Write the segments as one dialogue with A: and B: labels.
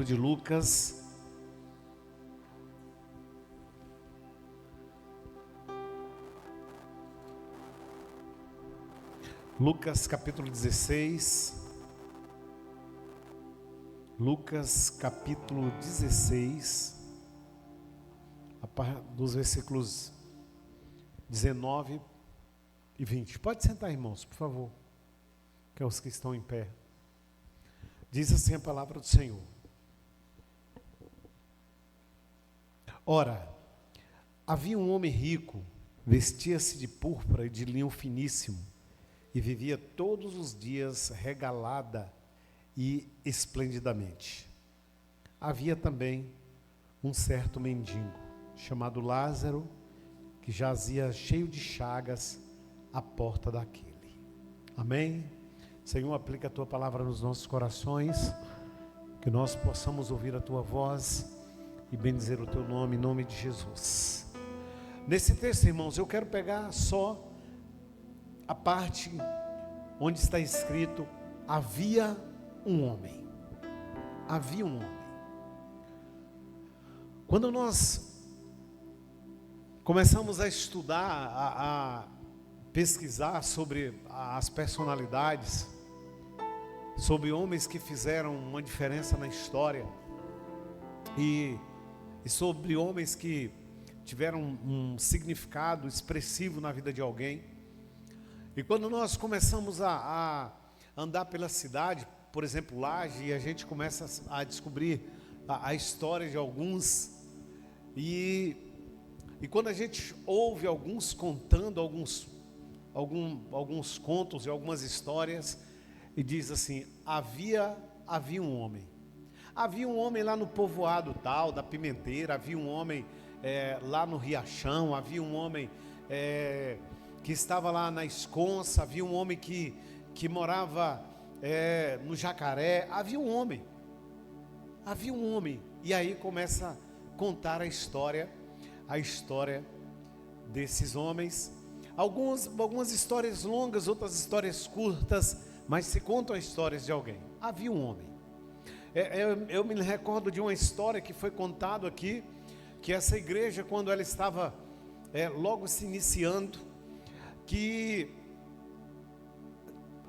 A: De Lucas, capítulo 16. Lucas capítulo 16, dos versículos 19 e 20. Pode sentar, irmãos, por favor, que é os que estão em pé. Diz assim a palavra do Senhor. Ora, havia um homem rico, vestia-se de púrpura e de linho finíssimo, e vivia todos os dias regalada e esplendidamente. Havia também um certo mendigo, chamado Lázaro, que jazia cheio de chagas à porta daquele. Amém? Senhor, aplica a Tua palavra nos nossos corações, que nós possamos ouvir a Tua voz e bendizer o Teu nome, em nome de Jesus. Nesse texto, irmãos, eu quero pegar só a parte onde está escrito: havia um homem. Havia um homem. Quando nós começamos a estudar, a pesquisar sobre as personalidades, sobre homens que fizeram uma diferença na história, e sobre homens que tiveram um significado expressivo na vida de alguém. E quando nós começamos a andar pela cidade, por exemplo, Laje, e a gente começa a descobrir a história de alguns, e quando a gente ouve alguns contando alguns contos e algumas histórias, e diz assim: havia um homem. Havia um homem lá no povoado tal, da Pimenteira, havia um homem lá no Riachão, havia um homem que estava lá na Esconsa, havia um homem que morava no Jacaré, havia um homem, e aí começa a contar a história desses homens, algumas histórias longas, outras histórias curtas, mas se contam histórias de alguém. Havia um homem. Eu me recordo de uma história que foi contada aqui, que essa igreja, quando ela estava logo se iniciando, que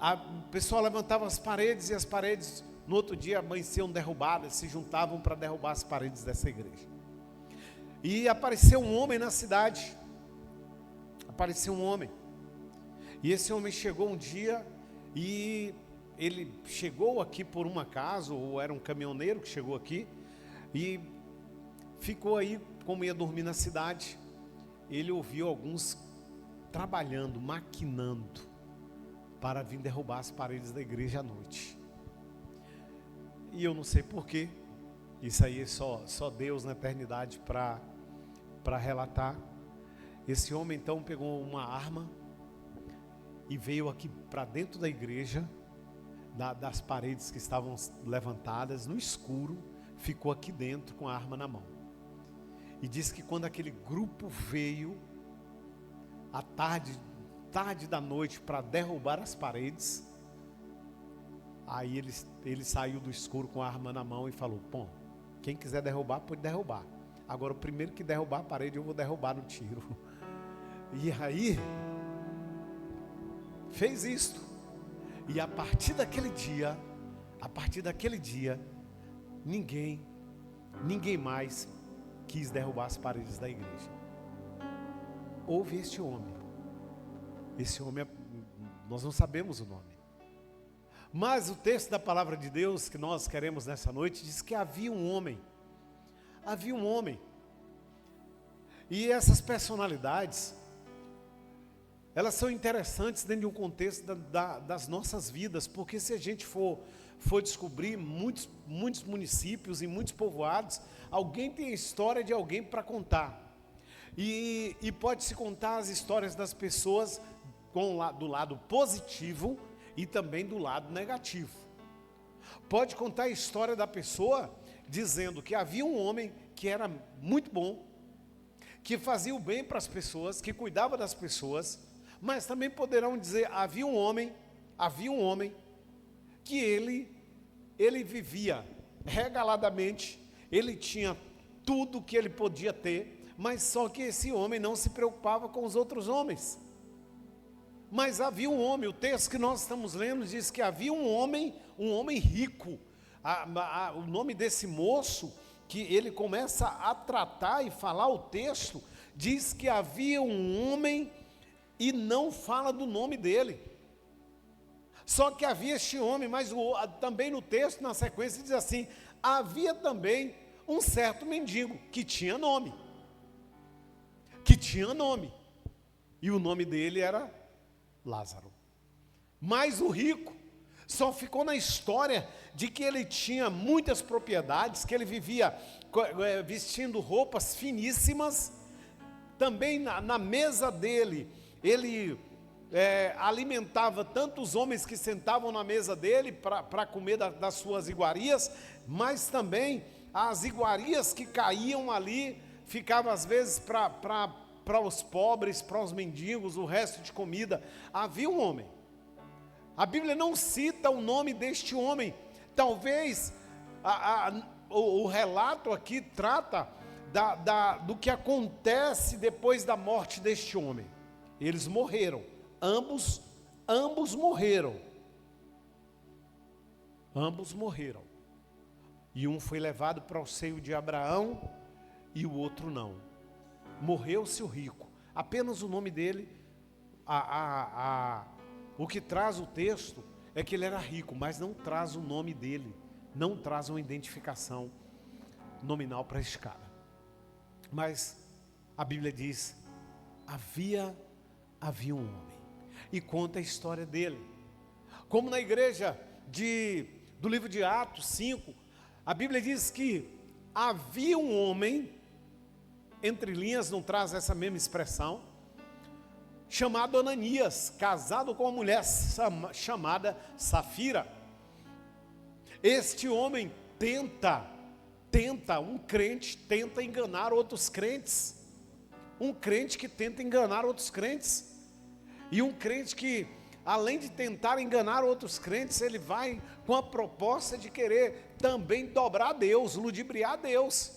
A: o pessoal levantava as paredes, e as paredes no outro dia amanheciam derrubadas, se juntavam para derrubar as paredes dessa igreja. E apareceu um homem na cidade, e esse homem chegou um dia, e ele chegou aqui por um acaso, ou era um caminhoneiro que chegou aqui, e ficou aí, como ia dormir na cidade, ele ouviu alguns trabalhando, maquinando, para vir derrubar as paredes da igreja à noite. E eu não sei porquê, isso aí é só Deus na eternidade para relatar. Esse homem então pegou uma arma e veio aqui para dentro da igreja, das paredes que estavam levantadas, no escuro, ficou aqui dentro com a arma na mão. E disse que quando aquele grupo veio, à tarde da noite, para derrubar as paredes, aí ele saiu do escuro com a arma na mão e falou: bom, quem quiser derrubar, pode derrubar. Agora, o primeiro que derrubar a parede, eu vou derrubar no tiro. E aí, fez isto. E a partir daquele dia, ninguém mais quis derrubar as paredes da igreja. Houve este homem, nós não sabemos o nome, mas o texto da palavra de Deus que nós queremos nessa noite diz que havia um homem, e essas personalidades, elas são interessantes dentro de um contexto das nossas vidas, porque se a gente for descobrir muitos municípios e muitos povoados, alguém tem a história de alguém para contar. E pode-se contar as histórias das pessoas do lado positivo e também do lado negativo. Pode contar a história da pessoa dizendo que havia um homem que era muito bom, que fazia o bem para as pessoas, que cuidava das pessoas, mas também poderão dizer: havia um homem que ele vivia regaladamente, ele tinha tudo que ele podia ter, mas só que esse homem não se preocupava com os outros homens. Mas havia um homem, o texto que nós estamos lendo diz que havia um homem rico. O nome desse moço, que ele começa a tratar e falar o texto, diz que havia um homem e não fala do nome dele. Só que havia este homem, mas também no texto, na sequência, diz assim, havia também um certo mendigo que tinha nome. E o nome dele era Lázaro. Mas o rico só ficou na história de que ele tinha muitas propriedades, que ele vivia vestindo roupas finíssimas. Também na mesa dele, ele alimentava tanto os homens que sentavam na mesa dele para comer das suas iguarias, mas também as iguarias que caíam ali, ficavam às vezes para os pobres, para os mendigos, o resto de comida. Havia um homem. A Bíblia não cita o nome deste homem. Talvez o relato aqui trata do que acontece depois da morte deste homem. Eles morreram. Ambos morreram. Ambos morreram. E um foi levado para o seio de Abraão e o outro não. Morreu-se o rico. Apenas o nome dele, o que traz o texto é que ele era rico, mas não traz o nome dele, não traz uma identificação nominal para este cara. Mas a Bíblia diz, havia um homem, e conta a história dele. Como na igreja do livro de Atos 5, a Bíblia diz que havia um homem, entre linhas não traz essa mesma expressão, chamado Ananias, casado com uma mulher chamada Safira. Este homem um crente tenta enganar outros crentes. Um crente que tenta enganar outros crentes. E um crente que, além de tentar enganar outros crentes, ele vai com a proposta de querer também dobrar a Deus, ludibriar a Deus.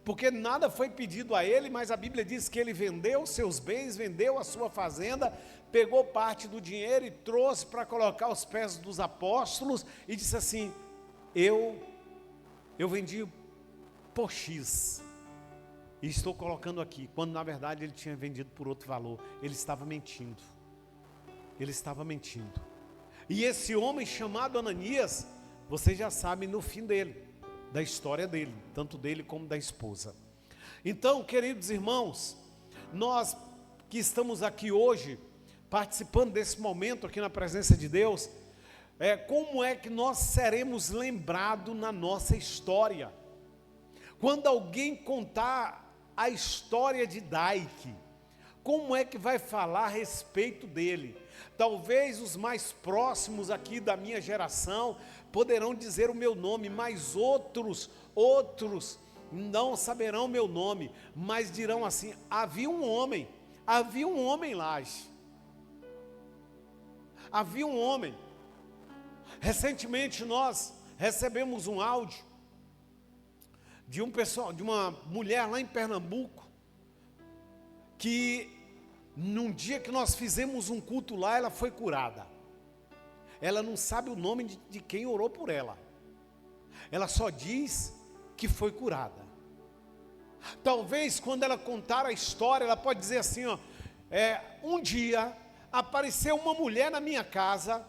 A: Porque nada foi pedido a ele, mas a Bíblia diz que ele vendeu seus bens, vendeu a sua fazenda, pegou parte do dinheiro e trouxe para colocar aos pés dos apóstolos e disse assim, eu vendi por X e estou colocando aqui, quando na verdade ele tinha vendido por outro valor. Ele estava mentindo. E esse homem chamado Ananias, vocês já sabem no fim dele, da história dele, tanto dele como da esposa. Então, queridos irmãos, nós que estamos aqui hoje, participando desse momento aqui na presença de Deus, como é que nós seremos lembrados na nossa história? Quando alguém contar a história de Daik, como é que vai falar a respeito dele? Talvez os mais próximos aqui da minha geração poderão dizer o meu nome, mas outros não saberão o meu nome, mas dirão assim, havia um homem lá. Havia um homem. Recentemente nós recebemos um áudio de uma mulher lá em Pernambuco, que num dia que nós fizemos um culto lá, ela foi curada. Ela não sabe o nome de quem orou por ela. Ela só diz que foi curada. Talvez quando ela contar a história, ela pode dizer assim, um dia apareceu uma mulher na minha casa,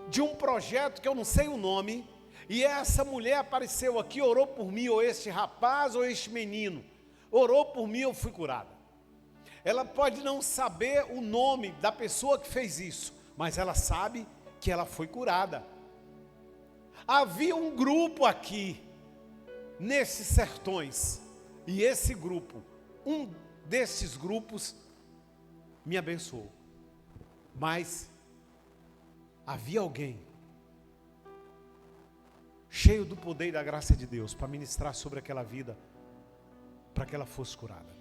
A: de um projeto que eu não sei o nome, e essa mulher apareceu aqui, orou por mim, ou este rapaz, ou este menino, orou por mim, eu fui curada. Ela pode não saber o nome da pessoa que fez isso, mas ela sabe que ela foi curada. Havia um grupo aqui, nesses sertões, e esse grupo, um desses grupos, me abençoou. Mas havia alguém cheio do poder e da graça de Deus para ministrar sobre aquela vida, para que ela fosse curada.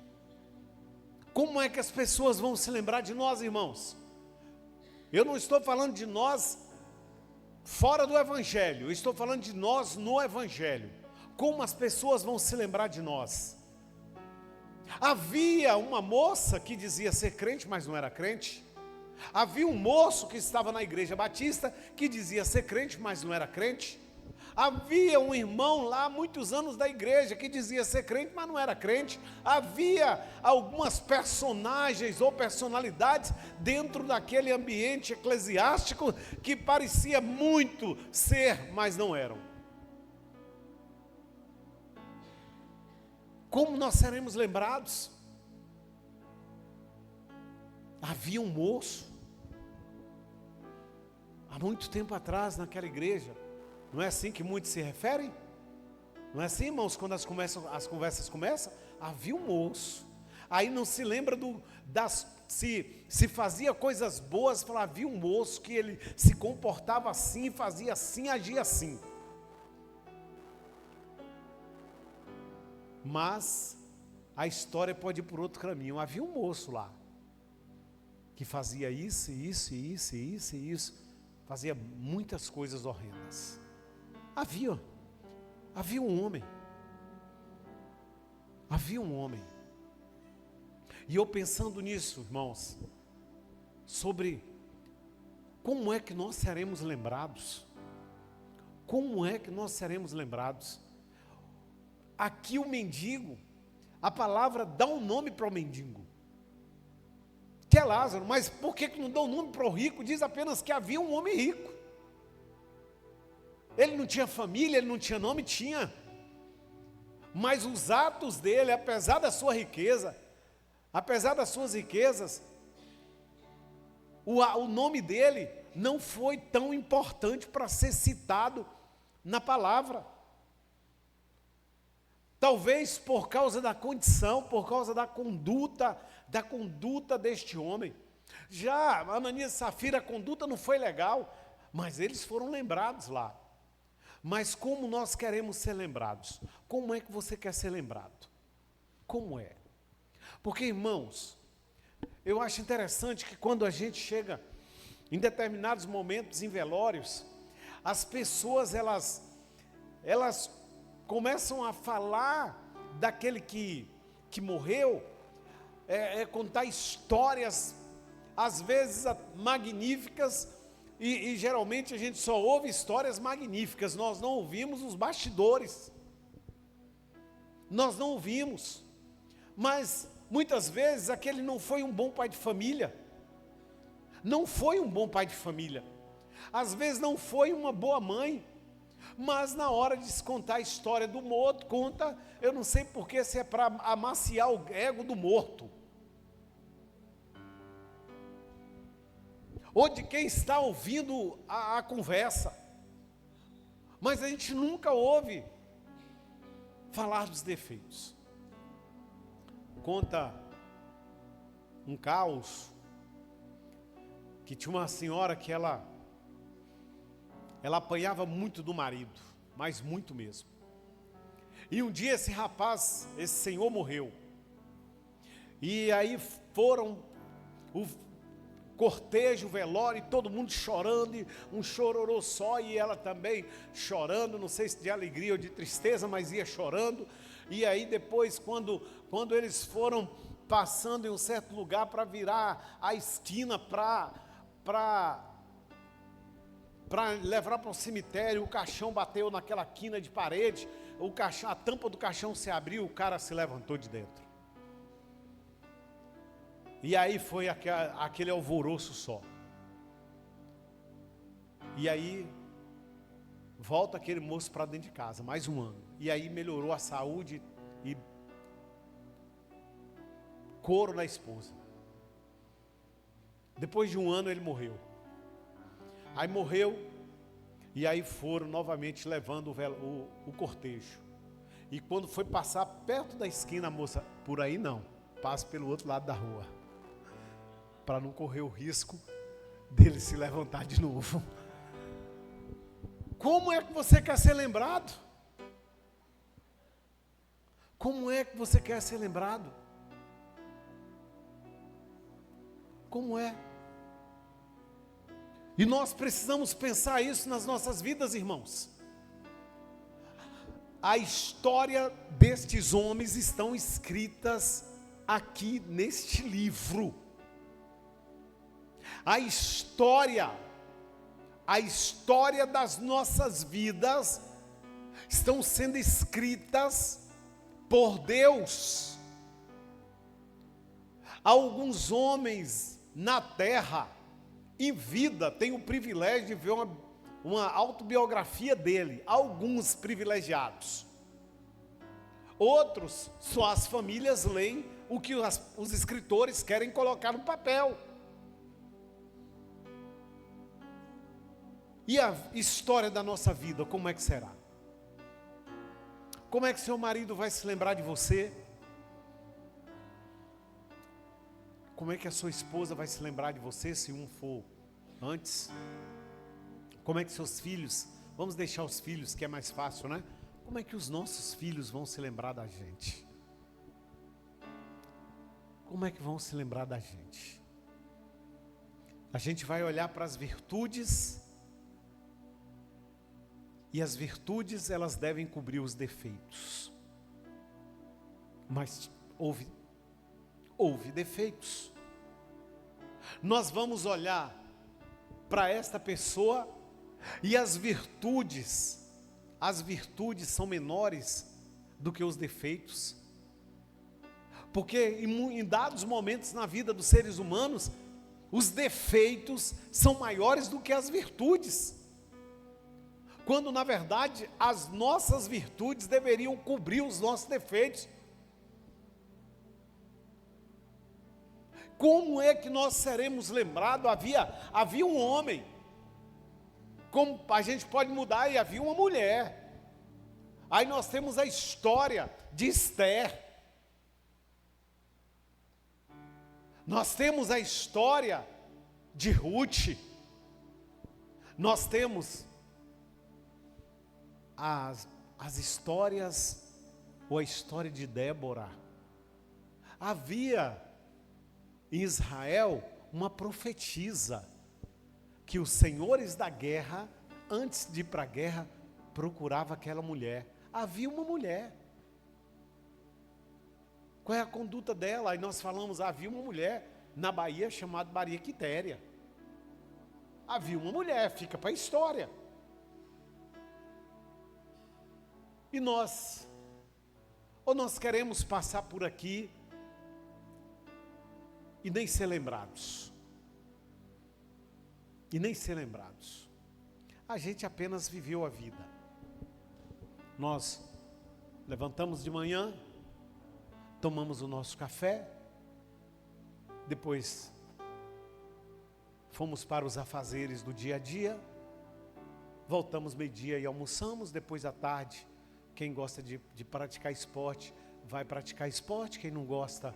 A: Como é que as pessoas vão se lembrar de nós, irmãos? Eu não estou falando de nós fora do Evangelho, eu estou falando de nós no Evangelho, como as pessoas vão se lembrar de nós. Havia uma moça que dizia ser crente, mas não era crente. Havia um moço que estava na igreja batista, que dizia ser crente, mas não era crente. Havia um irmão lá, há muitos anos da igreja, que dizia ser crente, mas não era crente. Havia algumas personagens ou personalidades dentro daquele ambiente eclesiástico que parecia muito ser, mas não eram. Como nós seremos lembrados? Havia um moço, há muito tempo atrás, naquela igreja. Não é assim que muitos se referem? Não é assim, irmãos, quando as conversas começam? Havia um moço. Aí não se lembra se fazia coisas boas, falava, havia um moço que ele se comportava assim, fazia assim, agia assim. Mas a história pode ir por outro caminho. Havia um moço lá, que fazia isso, isso, isso, isso, isso. Fazia muitas coisas horrendas. Havia um homem. Havia um homem. E eu pensando nisso, irmãos, sobre como é que nós seremos lembrados. Como é que nós seremos lembrados? Aqui o mendigo, a palavra dá um nome para o mendigo, que é Lázaro. Mas por que não dá um nome para o rico? Diz apenas que havia um homem rico. Ele não tinha família, ele não tinha nome, tinha. Mas os atos dele, apesar da sua riqueza, apesar das suas riquezas, o nome dele não foi tão importante para ser citado na palavra. Talvez por causa da condição, por causa da conduta deste homem. Já Ananias e Safira, a conduta não foi legal, mas eles foram lembrados lá. Mas como nós queremos ser lembrados? Como é que você quer ser lembrado? Como é? Porque, irmãos, eu acho interessante que quando a gente chega em determinados momentos em velórios, as pessoas, elas começam a falar daquele que morreu, contar histórias, às vezes magníficas, e geralmente a gente só ouve histórias magníficas, nós não ouvimos os bastidores, nós não ouvimos, mas muitas vezes aquele não foi um bom pai de família, não foi um bom pai de família, às vezes não foi uma boa mãe, mas na hora de se contar a história do morto, conta, eu não sei porquê, se é para amaciar o ego do morto, ou de quem está ouvindo a conversa, mas a gente nunca ouve falar dos defeitos. Conta um caos, que tinha uma senhora que ela apanhava muito do marido, mas muito mesmo. E um dia esse senhor morreu. E aí foram o cortejo, o velório, e todo mundo chorando, e um chororô só, e ela também chorando, não sei se de alegria ou de tristeza, mas ia chorando. E aí depois, quando eles foram passando em um certo lugar para virar a esquina para levar para o cemitério, o caixão bateu naquela quina de parede, a tampa do caixão se abriu, o cara se levantou de dentro. E aí foi aquele alvoroço só. E aí volta aquele moço para dentro de casa, mais um ano. E aí melhorou a saúde e coro na esposa. Depois de um ano ele morreu. Aí morreu, e aí foram novamente levando o cortejo. E quando foi passar perto da esquina, a moça, por aí não, passa pelo outro lado da rua, para não correr o risco dele se levantar de novo. Como é que você quer ser lembrado? Como é que você quer ser lembrado? Como é? E nós precisamos pensar isso nas nossas vidas, irmãos. A história destes homens estão escritas aqui neste livro. A história das nossas vidas estão sendo escritas por Deus. Alguns homens na terra, em vida, têm o privilégio de ver uma autobiografia dele, alguns privilegiados. Outros, só as famílias leem o que os escritores querem colocar no papel. E a história da nossa vida, como é que será? Como é que seu marido vai se lembrar de você? Como é que a sua esposa vai se lembrar de você, se um for antes? Como é que seus filhos, vamos deixar os filhos, que é mais fácil, né? Como é que os nossos filhos vão se lembrar da gente? Como é que vão se lembrar da gente? A gente vai olhar para as virtudes, e as virtudes, elas devem cobrir os defeitos. Mas houve defeitos. Nós vamos olhar para esta pessoa e as virtudes são menores do que os defeitos. Porque em dados momentos na vida dos seres humanos, os defeitos são maiores do que as virtudes. Quando na verdade as nossas virtudes deveriam cobrir os nossos defeitos. Como é que nós seremos lembrados? Havia um homem, como a gente pode mudar, e havia uma mulher. Aí nós temos a história de Esther. Nós temos a história de Ruth. Nós temos as histórias, ou a história de Débora. Havia em Israel uma profetisa, que os senhores da guerra, antes de ir para a guerra, procurava aquela mulher. Havia uma mulher. Qual é a conduta dela? Aí nós falamos, havia uma mulher na Bahia chamada Maria Quitéria. Havia uma mulher, fica para a história. E nós, ou nós queremos passar por aqui e nem ser lembrados. E nem ser lembrados. A gente apenas viveu a vida. Nós levantamos de manhã, tomamos o nosso café, depois fomos para os afazeres do dia a dia, voltamos meio-dia e almoçamos, depois à tarde, quem gosta de praticar esporte, vai praticar esporte, quem não gosta,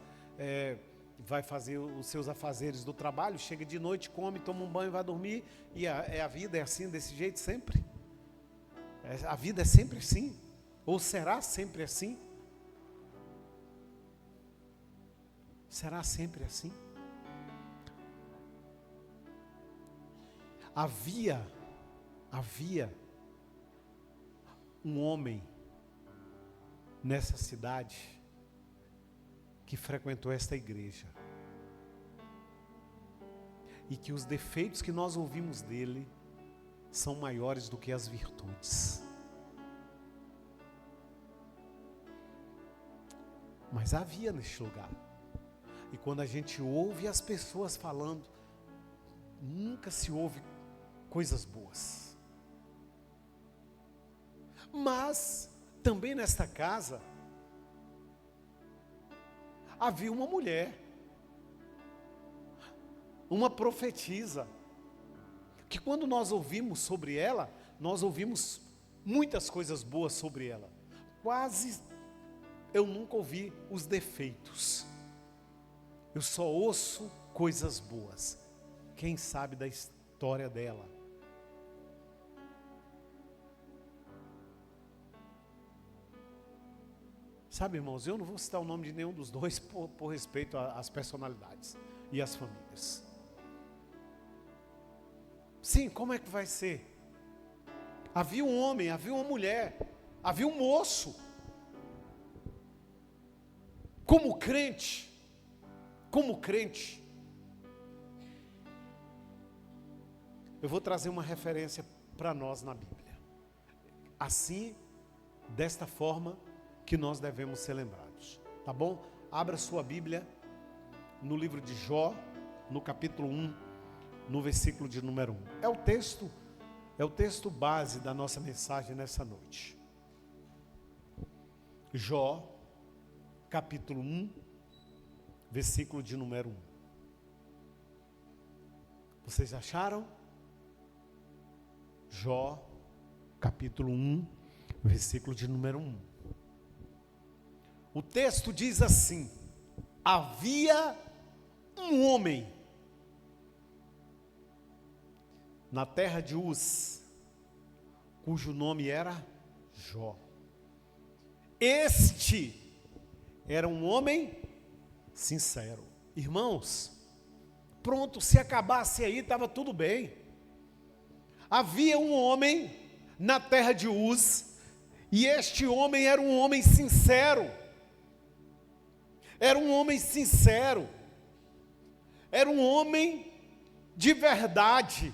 A: vai fazer os seus afazeres do trabalho, chega de noite, come, toma um banho, vai dormir, e a vida é assim, desse jeito sempre? A vida é sempre assim? Ou será sempre assim? Será sempre assim? Havia um homem nessa cidade que frequentou esta igreja e que os defeitos que nós ouvimos dele são maiores do que as virtudes. Mas havia neste lugar. E quando a gente ouve as pessoas falando, nunca se ouve coisas boas. Mas também nesta casa havia uma mulher, uma profetisa, que quando nós ouvimos sobre ela, nós ouvimos muitas coisas boas sobre ela. Quase eu nunca ouvi os defeitos. Eu só ouço coisas boas. Quem sabe da história dela? Sabe, irmãos, eu não vou citar o nome de nenhum dos dois por respeito às personalidades e às famílias. Sim, como é que vai ser? Havia um homem, havia uma mulher, havia um moço. Como crente, eu vou trazer uma referência para nós na Bíblia. Assim, desta forma que nós devemos ser lembrados. Tá bom? Abra sua Bíblia no livro de Jó, no capítulo 1, no versículo de número 1. É o texto base da nossa mensagem nessa noite. Jó, capítulo 1, versículo de número 1. Vocês acharam? Jó, capítulo 1, versículo de número 1. O texto diz assim: havia um homem na terra de Uz, cujo nome era Jó. Este era um homem sincero. Irmãos, pronto, se acabasse aí, estava tudo bem. Havia um homem na terra de Uz, e este homem era um homem sincero. Era um homem sincero. Era um homem de verdade,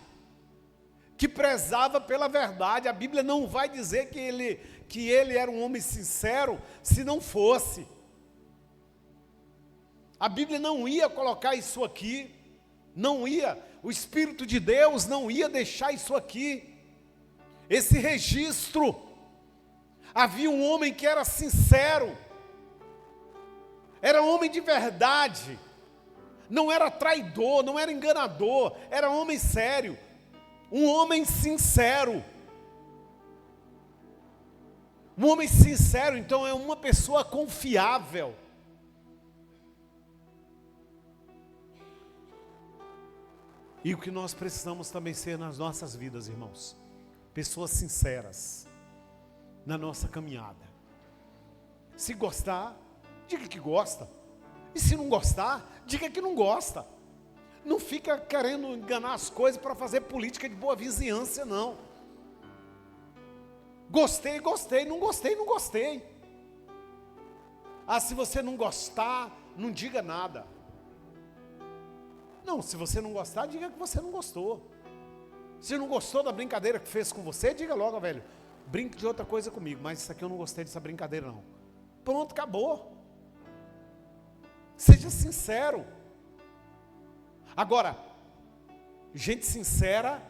A: que prezava pela verdade. A Bíblia não vai dizer que ele era um homem sincero se não fosse. A Bíblia não ia colocar isso aqui, não ia, o Espírito de Deus não ia deixar isso aqui, esse registro. Havia um homem que era sincero, era um homem de verdade, não era traidor, não era enganador, era um homem sério, um homem sincero. Um homem sincero, então, é uma pessoa confiável. E o que nós precisamos também ser nas nossas vidas, irmãos, pessoas sinceras na nossa caminhada. Se gostar, diga que gosta. E se não gostar, diga que não gosta. Não fica querendo enganar as coisas para fazer política de boa vizinhança, não. Gostei, gostei, não gostei, não gostei. Ah, se você não gostar, não diga nada. Não, se você não gostar, diga que você não gostou. Se não gostou da brincadeira que fez com você, diga logo, velho, brinque de outra coisa comigo, mas isso aqui eu não gostei dessa brincadeira não. Pronto, acabou. Seja sincero. Agora, gente sincera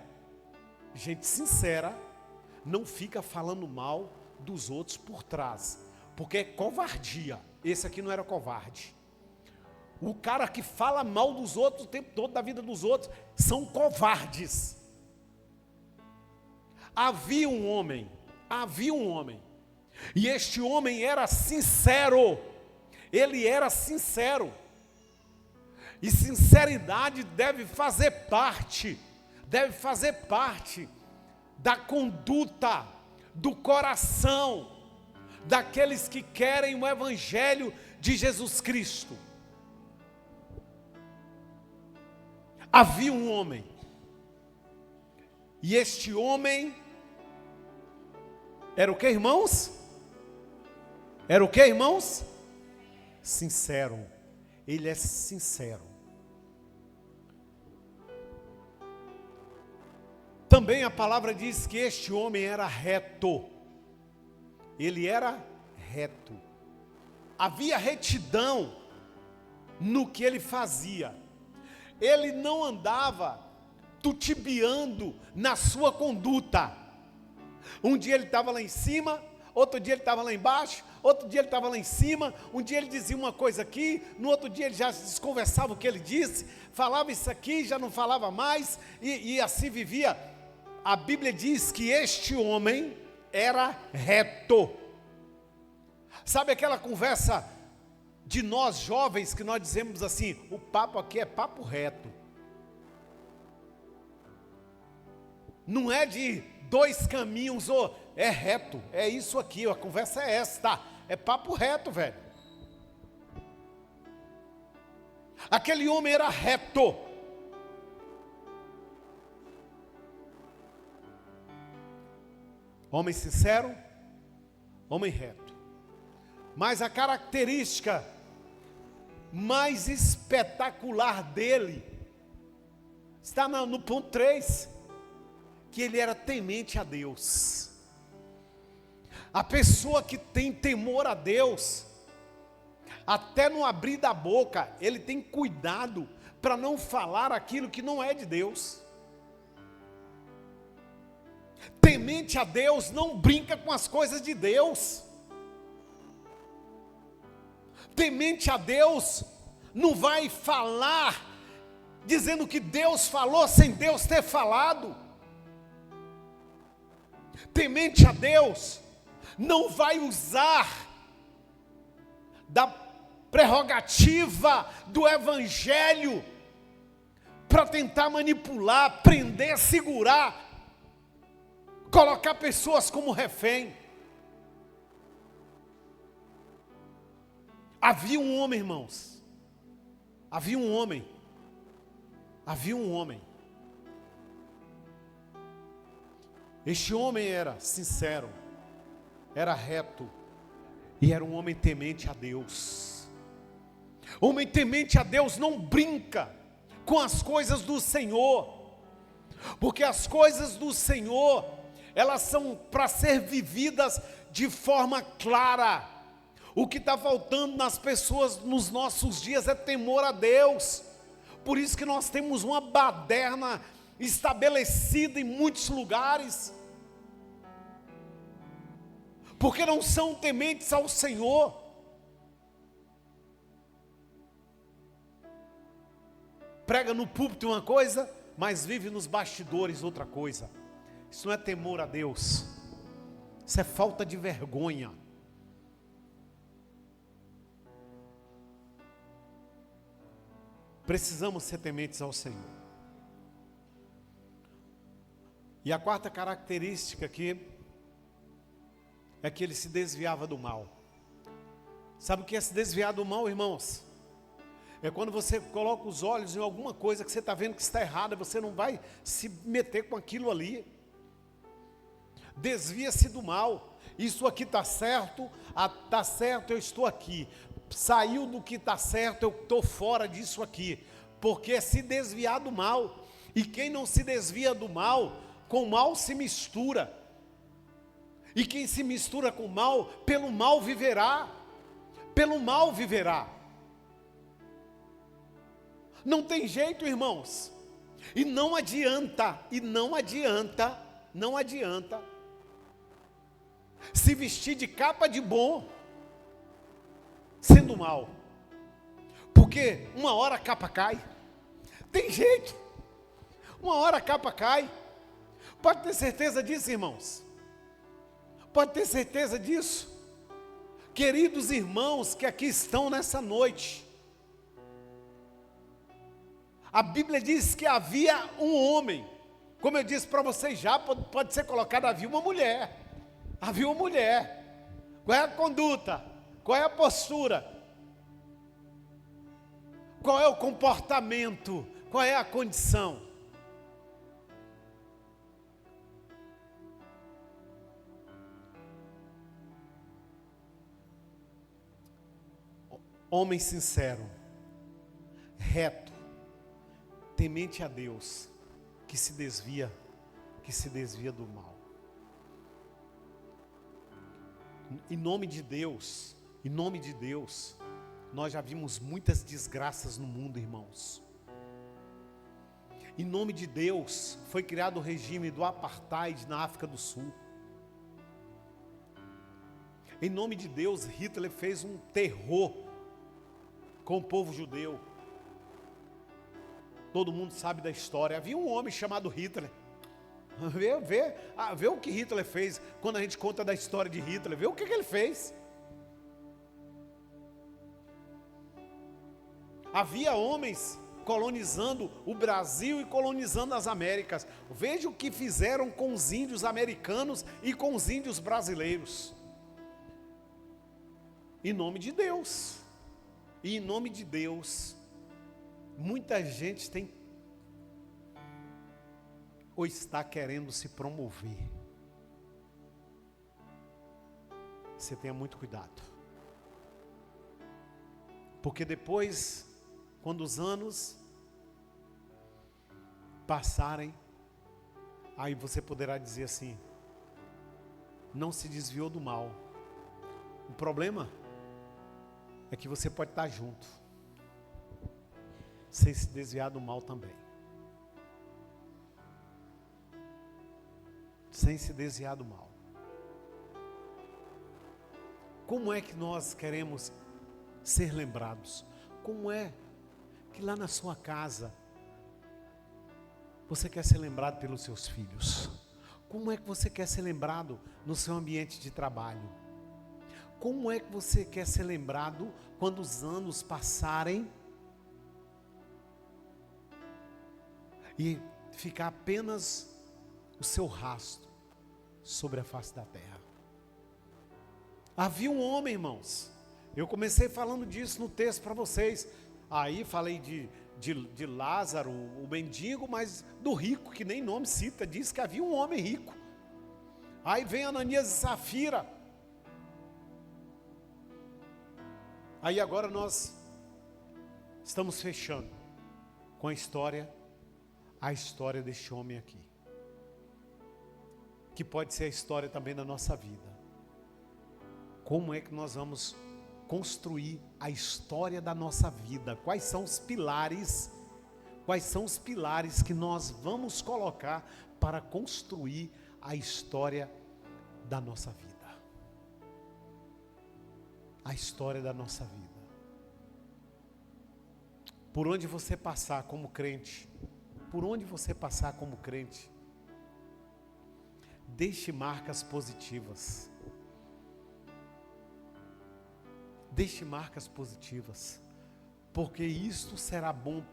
A: não fica falando mal dos outros por trás, porque é covardia. Esse aqui não era covarde. O cara que fala mal dos outros o tempo todo da vida dos outros são covardes. Havia um homem, e este homem era sincero. Ele era sincero. E sinceridade deve fazer parte da conduta, do coração, daqueles que querem o Evangelho de Jesus Cristo. Havia um homem, e este homem era o que, irmãos? Era o que, irmãos? Sincero. Ele é sincero. Também a palavra diz que este homem era reto. Ele era reto. Havia retidão no que ele fazia. Ele não andava tutibiando na sua conduta. Um dia ele estava lá em cima, outro dia ele estava lá embaixo, outro dia ele estava lá em cima, um dia ele dizia uma coisa aqui, no outro dia ele já desconversava o que ele disse, falava isso aqui, já não falava mais, e assim vivia. A Bíblia diz que este homem era reto. Sabe aquela conversa de nós jovens que nós dizemos assim, o papo aqui é papo reto. Não é de dois caminhos, ou é reto, é isso aqui, a conversa é esta, é papo reto, velho. Aquele homem era reto. Homem sincero, homem reto. Mas a característica mais espetacular dele está no ponto 3, que ele era temente a Deus. A pessoa que tem temor a Deus, até no abrir da boca, ele tem cuidado para não falar aquilo que não é de Deus. Temente a Deus não brinca com as coisas de Deus. Temente a Deus não vai falar dizendo que Deus falou sem Deus ter falado. Temente a Deus não vai usar da prerrogativa do evangelho para tentar manipular, prender, segurar, colocar pessoas como refém. Havia um homem, irmãos. Havia um homem. Este homem era sincero, era reto e era um homem temente a Deus. Homem temente a Deus não brinca com as coisas do Senhor, porque as coisas do Senhor, elas são para ser vividas de forma clara. O que está faltando nas pessoas nos nossos dias é temor a Deus. Por isso que nós temos uma baderna estabelecida em muitos lugares, porque não são tementes ao Senhor. Prega no púlpito uma coisa, mas vive nos bastidores outra coisa. Isso não é temor a Deus, isso é falta de vergonha. Precisamos ser tementes ao Senhor. E a quarta característica aqui é que ele se desviava do mal. Sabe o que é se desviar do mal, irmãos? É quando você coloca os olhos em alguma coisa que você está vendo que está errada, você não vai se meter com aquilo ali. Desvia-se do mal. Isso aqui está certo, está certo, eu estou aqui. Saiu do que está certo, eu estou fora disso aqui. Porque é se desviar do mal. E quem não se desvia do mal, com o mal se mistura. E quem se mistura com o mal, pelo mal viverá. Pelo mal viverá. Não tem jeito, irmãos. E não adianta se vestir de capa de bom, sendo mal. Porque uma hora a capa cai. Tem jeito. Uma hora a capa cai. Pode ter certeza disso, irmãos. Pode ter certeza disso. Queridos irmãos que aqui estão nessa noite. A Bíblia diz que havia um homem. Como eu disse para vocês já, pode ser colocado, havia uma mulher. Havia uma mulher. Qual é a conduta? Qual é a postura? Qual é o comportamento? Qual é a condição? Homem sincero, reto, temente a Deus, que se desvia do mal. Em nome de Deus, nós já vimos muitas desgraças no mundo, irmãos. Em nome de Deus, foi criado o regime do apartheid na África do Sul. Em nome de Deus, Hitler fez um terror com o povo judeu. Todo mundo sabe da história. Havia um homem chamado Hitler. Vê o que Hitler fez. Quando a gente conta da história de Hitler, vê o que ele fez. Havia homens colonizando o Brasil e colonizando as Américas. Veja o que fizeram com os índios americanos e com os índios brasileiros. Em nome de Deus. E em nome de Deus, muita gente tem ou está querendo se promover. você tenha muito cuidado. Porque depois, quando os anos passarem, aí você poderá dizer assim: não se desviou do mal. O problema é que você pode estar junto, sem se desviar do mal também. Sem se desviar do mal. Como é que nós queremos ser lembrados? Como é que lá na sua casa você quer ser lembrado pelos seus filhos? Como é que você quer ser lembrado no seu ambiente de trabalho? Como é que você quer ser lembrado quando os anos passarem e ficar apenas o seu rastro sobre a face da terra? Havia um homem, irmãos. Eu comecei falando disso no texto para vocês. Aí falei de Lázaro, o mendigo, mas do rico, que nem nome cita, diz que havia um homem rico. Aí vem Ananias e Safira. Aí agora nós estamos fechando com a história deste homem aqui, que pode ser a história também da nossa vida. Como é que nós vamos construir a história da nossa vida? Quais são os pilares que nós vamos colocar para construir a história da nossa vida? A história da nossa vida. Por onde você passar como crente, deixe marcas positivas. Deixe marcas positivas, porque isto será bom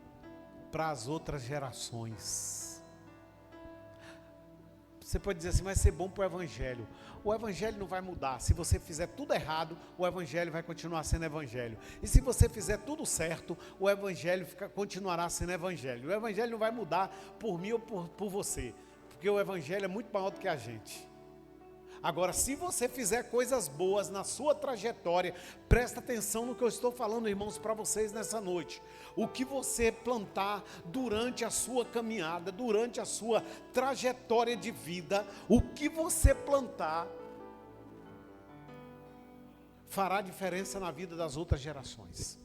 A: para as outras gerações. Você pode dizer assim, vai ser bom para o Evangelho. O Evangelho não vai mudar. Se você fizer tudo errado, o Evangelho vai continuar sendo Evangelho. E se você fizer tudo certo, o Evangelho continuará sendo Evangelho. O Evangelho não vai mudar por mim ou por você, porque o Evangelho é muito maior do que a gente. Agora, se você fizer coisas boas na sua trajetória, presta atenção no que eu estou falando, irmãos, para vocês nessa noite. O que você plantar durante a sua caminhada, durante a sua trajetória de vida, o que você plantar, fará diferença na vida das outras gerações.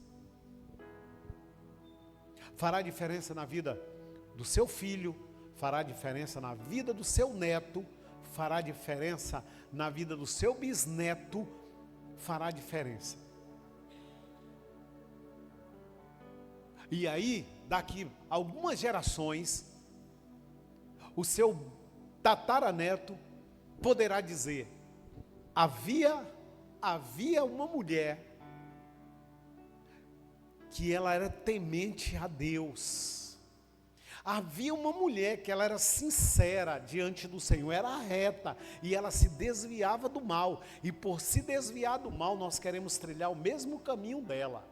A: Fará diferença na vida do seu filho, fará diferença na vida do seu neto, fará diferença na vida do seu bisneto, fará diferença. E aí, daqui algumas gerações, o seu tataraneto poderá dizer: havia uma mulher que ela era temente a Deus. Havia uma mulher que ela era sincera diante do Senhor, era reta, e ela se desviava do mal, e por se desviar do mal, nós queremos trilhar o mesmo caminho dela.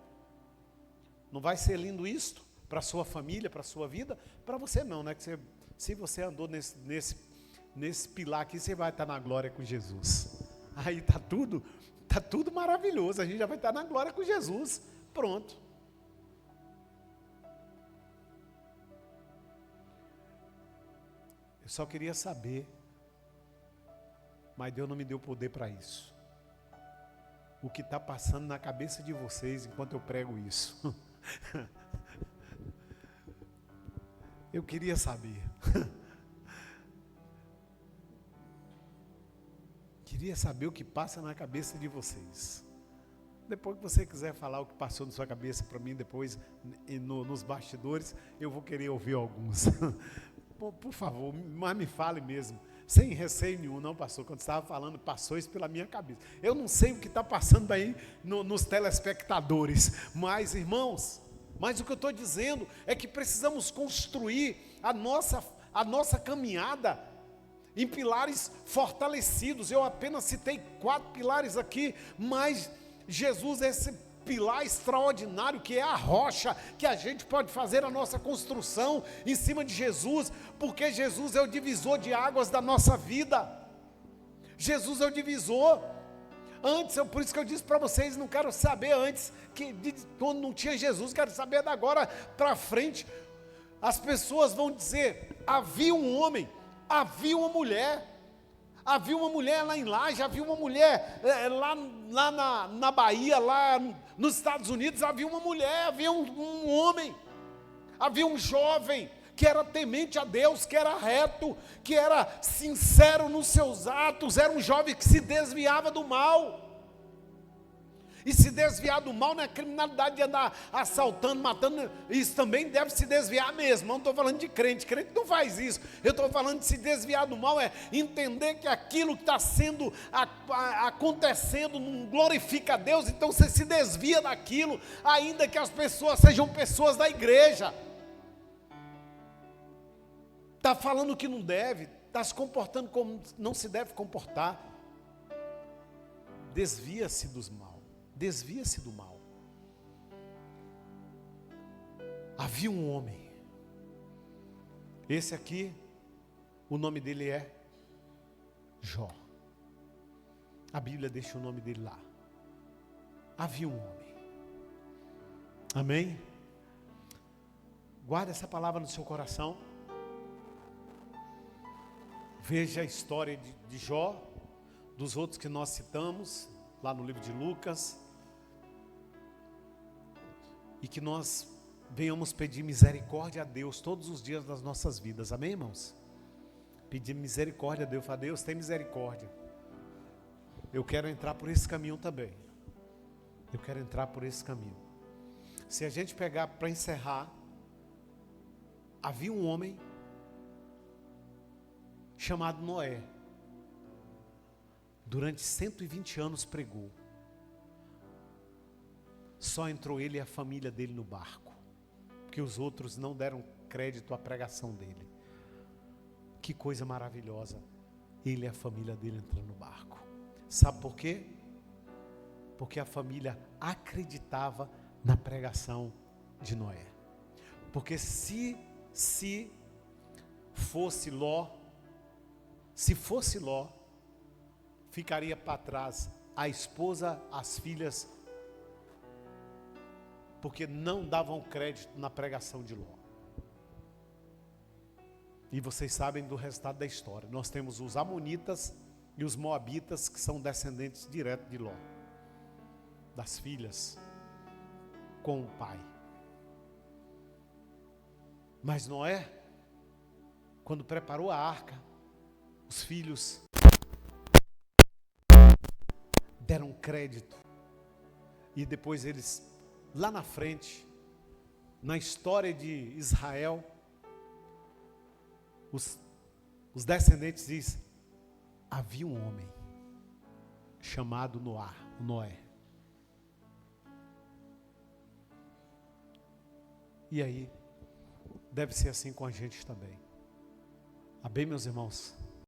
A: Não vai ser lindo isto para a sua família, para a sua vida? Para você não, né? Que se você andou nesse pilar aqui, você vai estar na glória com Jesus. Aí está tudo maravilhoso, a gente já vai estar na glória com Jesus, pronto. Eu só queria saber, mas Deus não me deu poder para isso. O que está passando na cabeça de vocês enquanto eu prego isso. Eu queria saber. Queria saber o que passa na cabeça de vocês. Depois que você quiser falar o que passou na sua cabeça para mim, depois nos bastidores, eu vou querer ouvir alguns. Por favor, mas me fale mesmo, sem receio nenhum. Não, pastor, quando estava falando, passou isso pela minha cabeça. Eu não sei o que está passando aí nos telespectadores, mas irmãos, o que eu estou dizendo é que precisamos construir a nossa caminhada em pilares fortalecidos. Eu apenas citei 4 pilares aqui, mas Jesus é esse pilar extraordinário, que é a rocha, que a gente pode fazer a nossa construção em cima de Jesus, porque Jesus é o divisor de águas da nossa vida. Jesus é o divisor. Antes, por isso que eu disse para vocês, não quero saber antes, quando não tinha Jesus, quero saber da agora para frente. As pessoas vão dizer, havia um homem, havia uma mulher lá em Laje, havia uma mulher lá na Bahia, lá nos Estados Unidos, havia uma mulher, havia um homem, havia um jovem, que era temente a Deus, que era reto, que era sincero nos seus atos, era um jovem que se desviava do mal. E se desviar do mal não é criminalidade de andar assaltando, matando, isso também deve se desviar mesmo. Eu não estou falando de crente não faz isso. Eu estou falando de se desviar do mal, é entender que aquilo que está sendo acontecendo não glorifica a Deus, então você se desvia daquilo, ainda que as pessoas sejam pessoas da igreja. Está falando que não deve, está se comportando como não se deve comportar. Desvia-se do mal. Havia um homem, esse aqui, o nome dele é Jó. A Bíblia deixa o nome dele lá. Havia um homem. Amém? Guarda essa palavra no seu coração. Veja a história de Jó, dos outros que nós citamos, lá no livro de Lucas. E que nós venhamos pedir misericórdia a Deus todos os dias das nossas vidas. Amém, irmãos? Pedir misericórdia a Deus. Falar, Deus, tem misericórdia. Eu quero entrar por esse caminho também. Eu quero entrar por esse caminho. Se a gente pegar para encerrar, havia um homem chamado Noé. Durante 120 anos pregou. Só entrou ele e a família dele no barco, porque os outros não deram crédito à pregação dele. Que coisa maravilhosa, ele e a família dele entrando no barco. Sabe por quê? Porque a família acreditava na pregação de Noé. Porque se fosse Ló, ficaria para trás a esposa, as filhas, porque não davam crédito na pregação de Ló. E vocês sabem do resultado da história. Nós temos os amonitas e os moabitas, que são descendentes diretos de Ló, das filhas com o pai. Mas Noé, quando preparou a arca, os filhos deram crédito. E depois eles, lá na frente, na história de Israel, os descendentes dizem, havia um homem chamado Noé. E aí, deve ser assim com a gente também. Amém, meus irmãos?